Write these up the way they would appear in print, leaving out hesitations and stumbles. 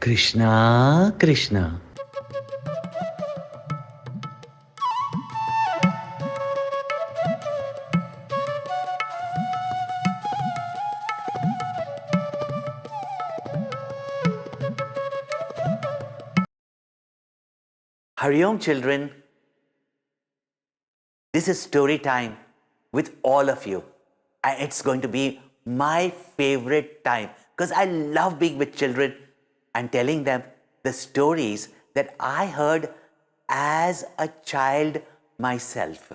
Krishna, Krishna. Hari Om, children. This is story time with all of you. And it's going to be my favorite time because I love being with children and telling them the stories that I heard as a child myself.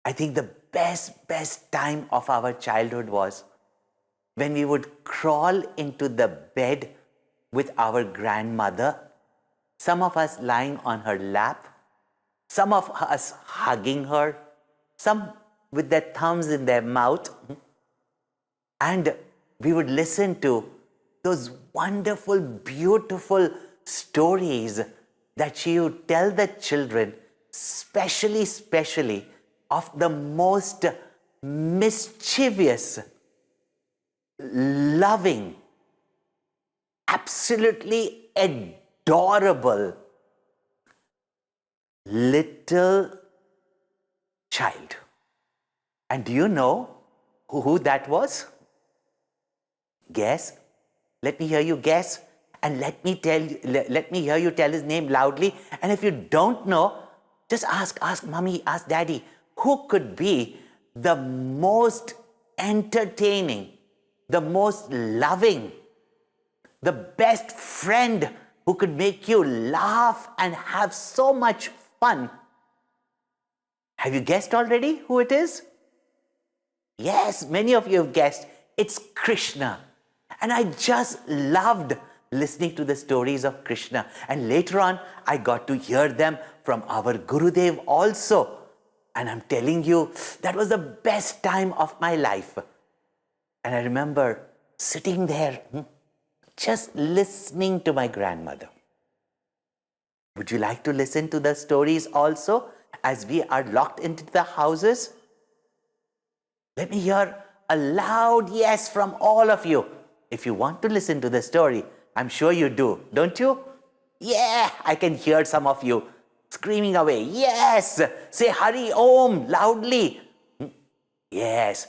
I think the best time of our childhood was when we would crawl into the bed with our grandmother, some of us lying on her lap, some of us hugging her, some with their thumbs in their mouth, and we would listen to those wonderful, beautiful stories that she would tell the children, especially of the most mischievous, loving, absolutely adorable little child. And do you know who that was? Guess. Let me hear you guess. And let me hear you tell his name loudly. And if you don't know, just ask mommy, ask daddy, who could be the most entertaining, the most loving, the best friend who could make you laugh and have so much fun. Have you guessed already who it is? Yes, many of you have guessed. It's Krishna. And I just loved listening to the stories of Krishna. And later on, I got to hear them from our Gurudev also. And I'm telling you, that was the best time of my life. And I remember sitting there, just listening to my grandmother. Would you like to listen to the stories also as we are locked into the houses? Let me hear a loud yes from all of you. If you want to listen to the story, I'm sure you do, don't you? Yeah, I can hear some of you screaming away. Yes, say Hari Om loudly. Yes,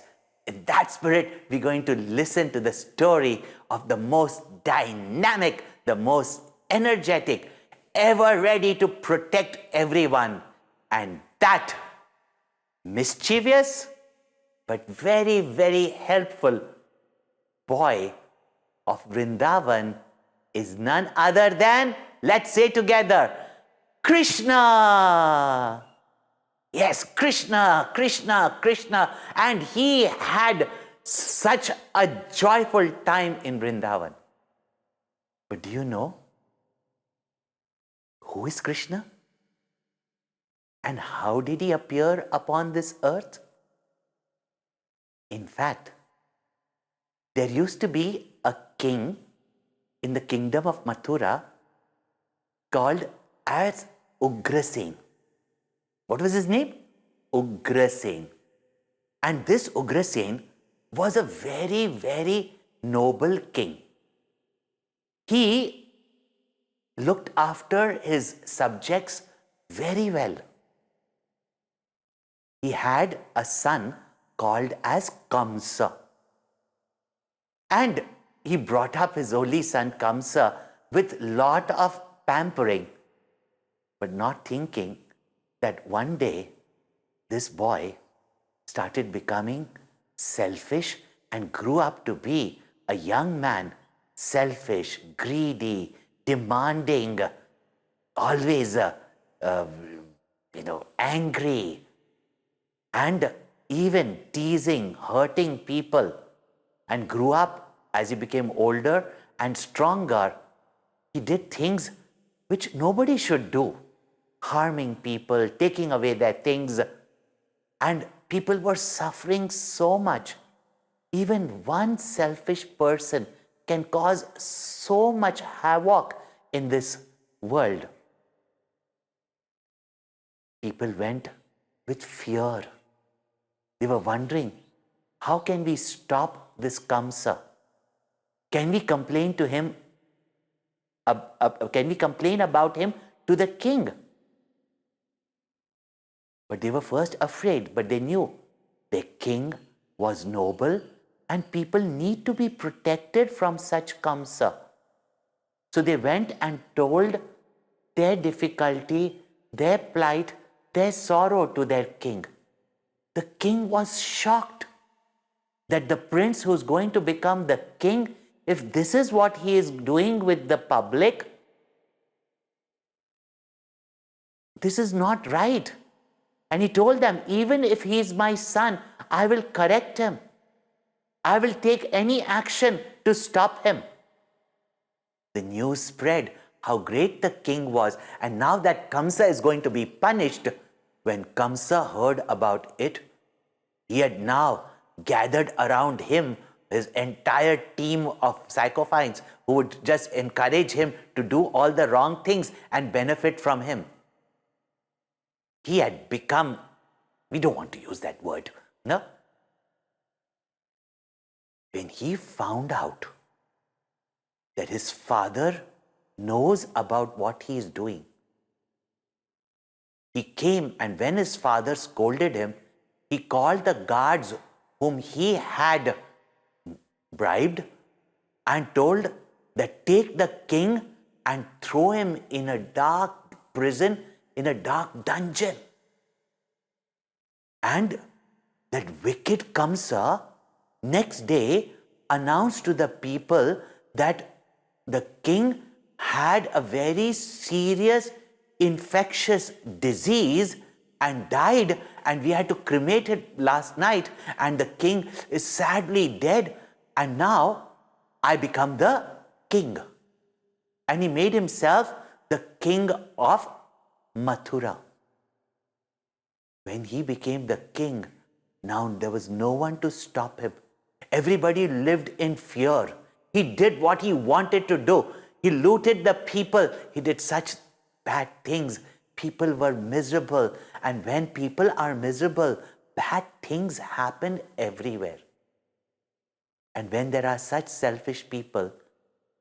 in that spirit, we're going to listen to the story of the most dynamic, the most energetic, ever ready to protect everyone. And that mischievous, but very helpful boy of Vrindavan is none other than, let's say together, Krishna. Yes, Krishna. And he had such a joyful time in Vrindavan. But do you know who is Krishna? And how did he appear upon this earth? In fact, there used to be a king in the kingdom of Mathura called as Ugrasen. What was his name? Ugrasen. And this Ugrasen was a very noble king. He looked after his subjects very well. He had a son called as Kamsa. And he brought up his only son Kamsa with lot of pampering, but not thinking that one day this boy started becoming selfish and grew up to be a young man, selfish, greedy, demanding, always angry, and even teasing, hurting people, and grew up as he became older and stronger. He did things which nobody should do, harming people, taking away their things, and people were suffering so much. Even one selfish person can cause so much havoc in this world. People went with fear. They were wondering, how can we stop this Kamsa? Can we complain to him can we complain about him to the king? But they were first afraid, but they knew their king was noble and people need to be protected from such Kamsa. So they went and told their difficulty, their plight, their sorrow to their king. The king was shocked that the prince who's going to become the king, if this is what he is doing with the public, this is not right. And he told them, even if he is my son, I will correct him. I will take any action to stop him. The news spread how great the king was, and now that Kamsa is going to be punished. When Kamsa heard about it, he had now gathered around him his entire team of sycophants who would just encourage him to do all the wrong things and benefit from him. He had become, we don't want to use that word, no? When he found out that his father knows about what he is doing, he came, and when his father scolded him, he called the guards whom he had bribed and told that take the king and throw him in a dark prison, in a dark dungeon. And that wicked Kamsa next day announced to the people that the king had a very serious infectious disease and died, and we had to cremate it last night, and the king is sadly dead, and now I become the king. And he made himself the king of Mathura. When he became the king, now there was no one to stop him. Everybody lived in fear. He did what he wanted to do. He looted the people. He did such bad things. People were miserable. And when people are miserable, bad things happen everywhere. And when there are such selfish people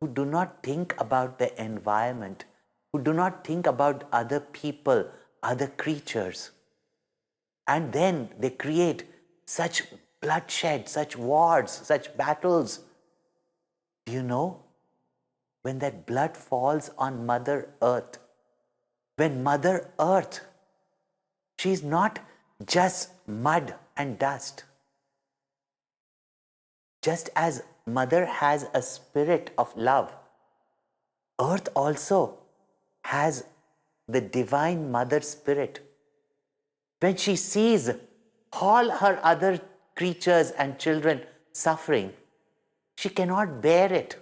who do not think about the environment, who do not think about other people, other creatures, and then they create such bloodshed, such wars, such battles. Do you know, when that blood falls on Mother Earth, when Mother Earth, she's not just mud and dust. Just as Mother has a spirit of love, Earth also has the Divine Mother Spirit. When she sees all her other creatures and children suffering, she cannot bear it.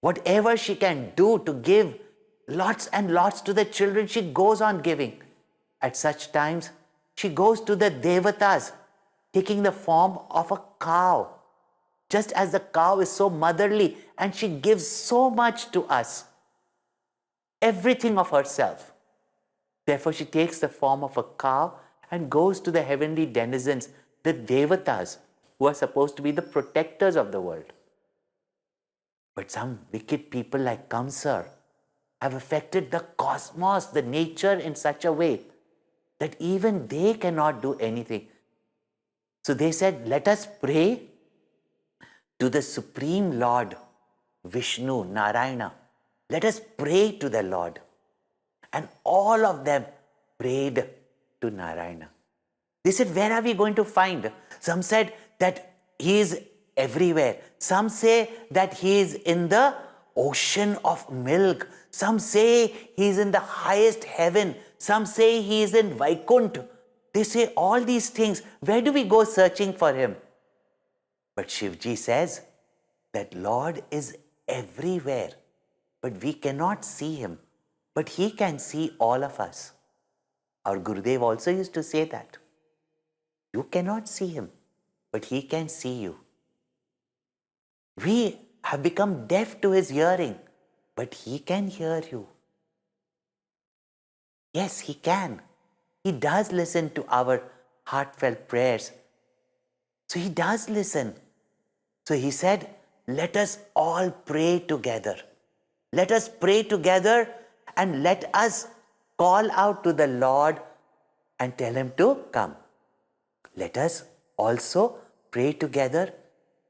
Whatever she can do to give lots and lots to the children, she goes on giving. At such times, she goes to the Devatas, taking the form of a cow. Just as the cow is so motherly and she gives so much to us, everything of herself. Therefore, she takes the form of a cow and goes to the heavenly denizens, the Devatas, who are supposed to be the protectors of the world. But some wicked people like Kamsa have affected the cosmos, the nature, in such a way that even they cannot do anything. So they said, let us pray to the Supreme Lord, Vishnu, Narayana. Let us pray to the Lord. And all of them prayed to Narayana. They said, where are we going to find? Some said that he is everywhere. Some say that he is in the ocean of milk. Some say he is in the highest heaven. Some say he is in Vaikuntha. They say all these things. Where do we go searching for him? But Shivji says that Lord is everywhere, but we cannot see him. But he can see all of us. Our Gurudev also used to say that. You cannot see him, but he can see you. We have become deaf to his hearing, but he can hear you. Yes, he can. He does listen to our heartfelt prayers. So he does listen. So he said, let us all pray together. Let us pray together and let us call out to the Lord and tell Him to come. Let us also pray together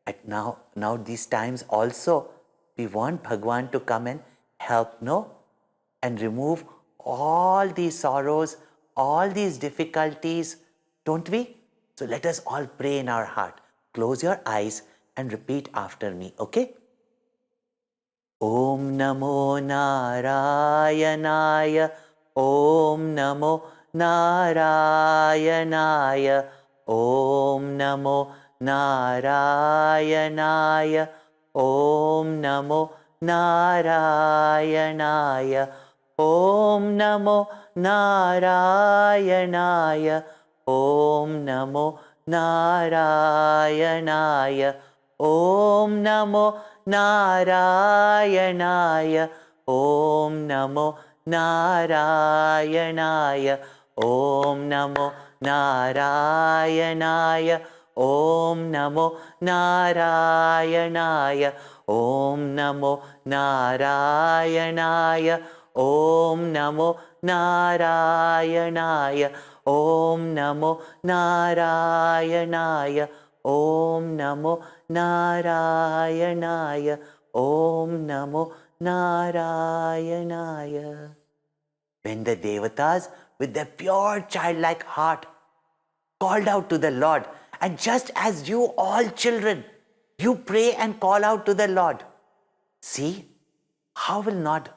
at now these times also. We want Bhagwan to come and help, no? And remove all these sorrows, all these difficulties, don't we? So let us all pray in our heart. Close your eyes and repeat after me, okay? Om Namo Narayanaya, Om Namo Narayanaya, Om Namo Narayanaya, Om Namo Narayanaya, Om Namo Narayanaya, Om Namo Narayanaya, Om Namo Narayanaya, Om Namo Narayanaya, Om Namo Narayanaya, Om Namo Narayanaya, Om Namo Narayanaya, Om Namo Narayanaya, Om Namo Narayanaya, Om Namo Narayanaya, Om Namo Narayanaya. When the Devatas, with their pure childlike heart, called out to the Lord, and just as you all children, you pray and call out to the Lord, see, how will not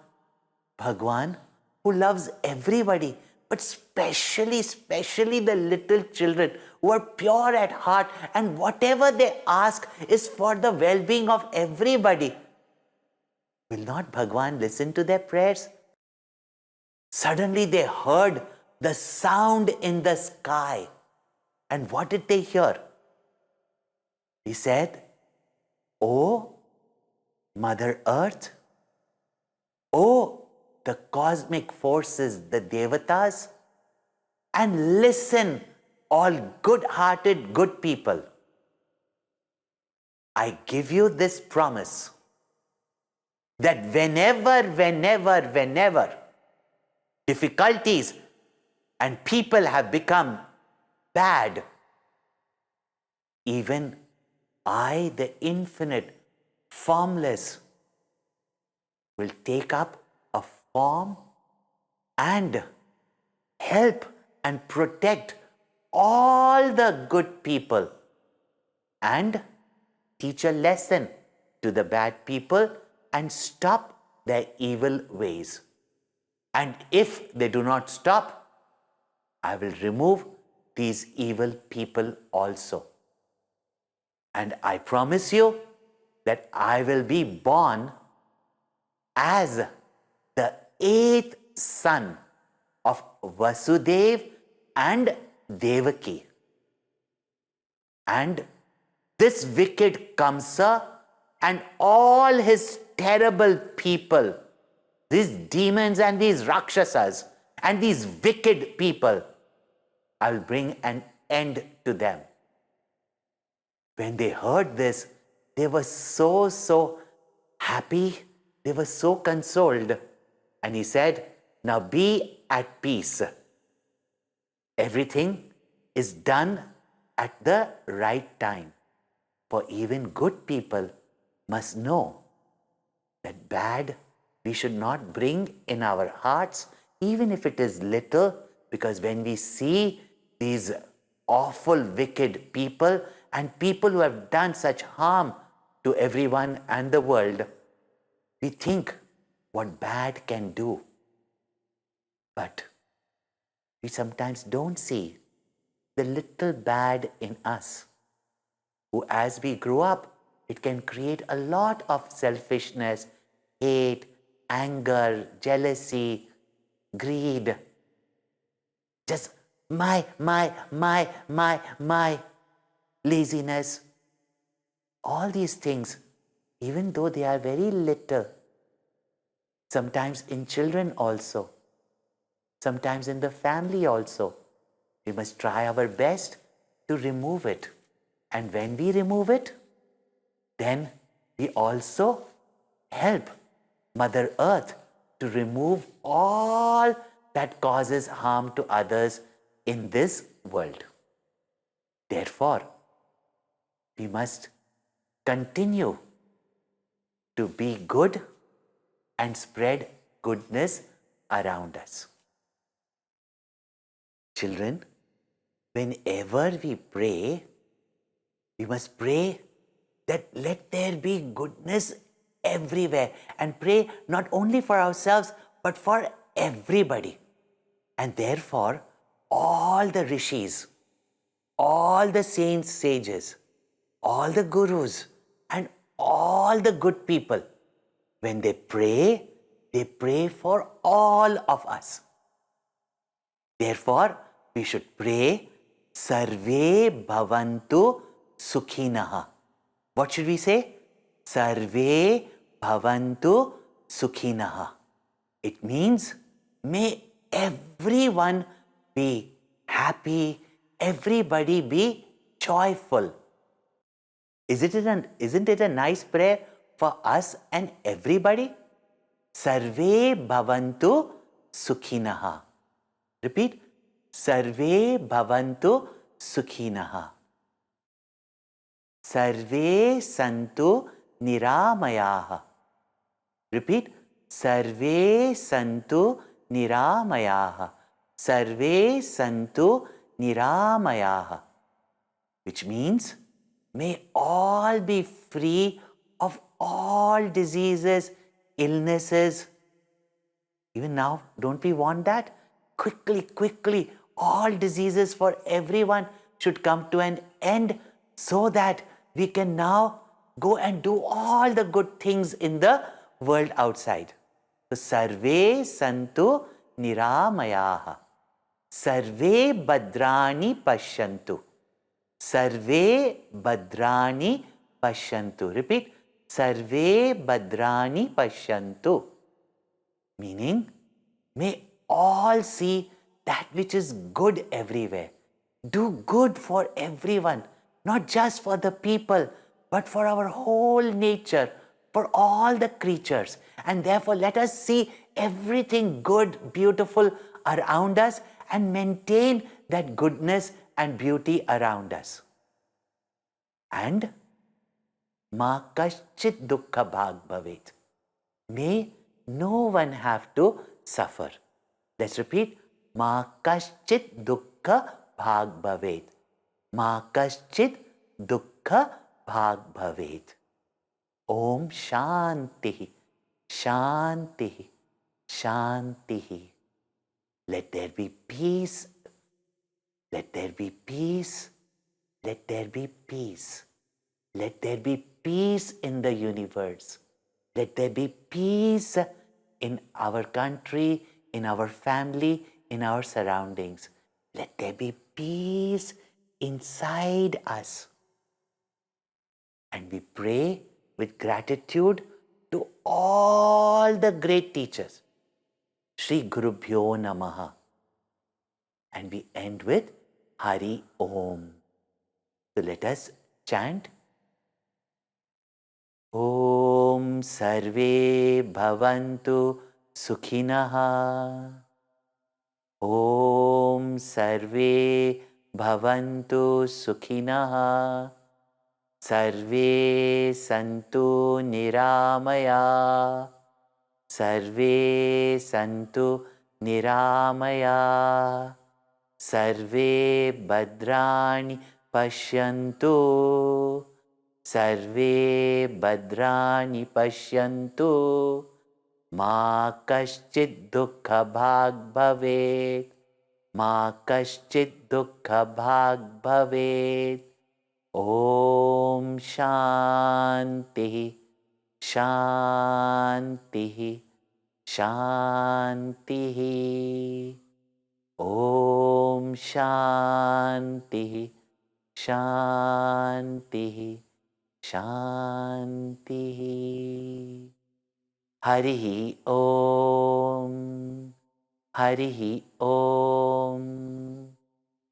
Bhagwan, who loves everybody, but especially the little children who are pure at heart, and whatever they ask is for the well-being of everybody, will not Bhagwan listen to their prayers? Suddenly they heard the sound in the sky. And what did they hear? He said, "O Mother Earth, O the cosmic forces, the Devatas, and listen, all good-hearted good people. I give you this promise that whenever difficulties and people have become bad, even I, the infinite, formless, will take up a form and help and protect all the good people and teach a lesson to the bad people and stop their evil ways. And if they do not stop, I will remove these evil people also. And I promise you that I will be born as the 8th son of Vasudev and Devaki. And this wicked Kamsa and all his terrible people, these demons and these Rakshasas and these wicked people, I will bring an end to them." When they heard this, they were so happy, they were so consoled. And he said, "Now be at peace. Everything is done at the right time. For even good people must know that bad we should not bring in our hearts, even if it is little, because when we see these awful, wicked people and people who have done such harm to everyone and the world, we think what bad can do. But we sometimes don't see the little bad in us, who as we grow up, it can create a lot of selfishness, hate, anger, jealousy, greed. Just my, laziness. All these things, even though they are very little, sometimes in children also, sometimes in the family also, we must try our best to remove it. And when we remove it, then we also help Mother Earth to remove all that causes harm to others in this world. Therefore, we must continue to be good and spread goodness around us. Children, whenever we pray, we must pray that let there be goodness everywhere, and pray not only for ourselves but for everybody. And therefore, all the rishis, all the saints, sages, all the gurus, and all the good people, when they pray for all of us. Therefore, we should pray, Sarve Bhavantu Sukhinaha. What should we say? Sarve Bhavantu Sukhinaha. It means, may everyone be happy, everybody be joyful. Isn't it a nice prayer for us and everybody? Sarve Bhavantu Sukhinaha. Repeat. Sarve Bhavantu Sukhinaha. Sarve Santu Niramayaha. Repeat. Sarve Santu Niramayaha. Sarve Santu Niramayaha. Which means, may all be free of all diseases, illnesses. Even now, don't we want that? Quickly, all diseases for everyone should come to an end, so that we can now go and do all the good things in the world outside. So, Sarve Santu Niramayaha. Sarve Bhadrani Pashyantu. Sarve Bhadrani Pashyantu. Repeat. Sarve Bhadrani Pashyantu. Meaning, may all see that which is good everywhere. Do good for everyone, not just for the people, but for our whole nature, for all the creatures. And therefore, let us see everything good, beautiful around us and maintain that goodness and beauty around us. And Ma Kaschit Dukkha Bhag Bhavet. May no one have to suffer. Let's repeat. Ma Kaschit Dukkha Bhag Bhavet. Ma Kaschit Dukkha Bhag Bhavet. Om Shanti, Shanti, Shanti. Let there be peace. Let there be peace. Let there be peace. Let there be peace in the universe. Let there be peace in our country, in our family, in our surroundings. Let there be peace inside us. And we pray with gratitude to all the great teachers. Shri Gurubhyo Namaha. And we end with Hari Om. So let us chant. Om Sarve Bhavantu Sukhinaha. Om Sarve Bhavantu Sukhinaha. Sarve Santu Niramaya. Sarve Santu Niramaya. Sarve Bhadrani Pashyantu. Sarve Bhadrani Pashyantu. Ma Kaschit Dukkha Bhag Bhavet. Ma Kaschit Dukkha Bhag Bhavet. Om Shanti, Shanti, Shanti. Om Shanti, Shanti, Shanti. Harihi Om, Harihi Om.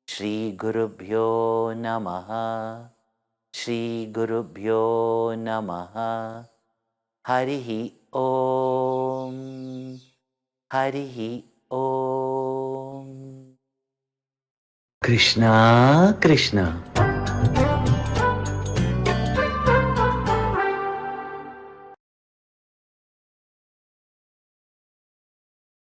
Shri Gurubhyo Namaha, Shri Gurubhyo Namaha. Harihi Om. Harihi Om. Krishna Krishna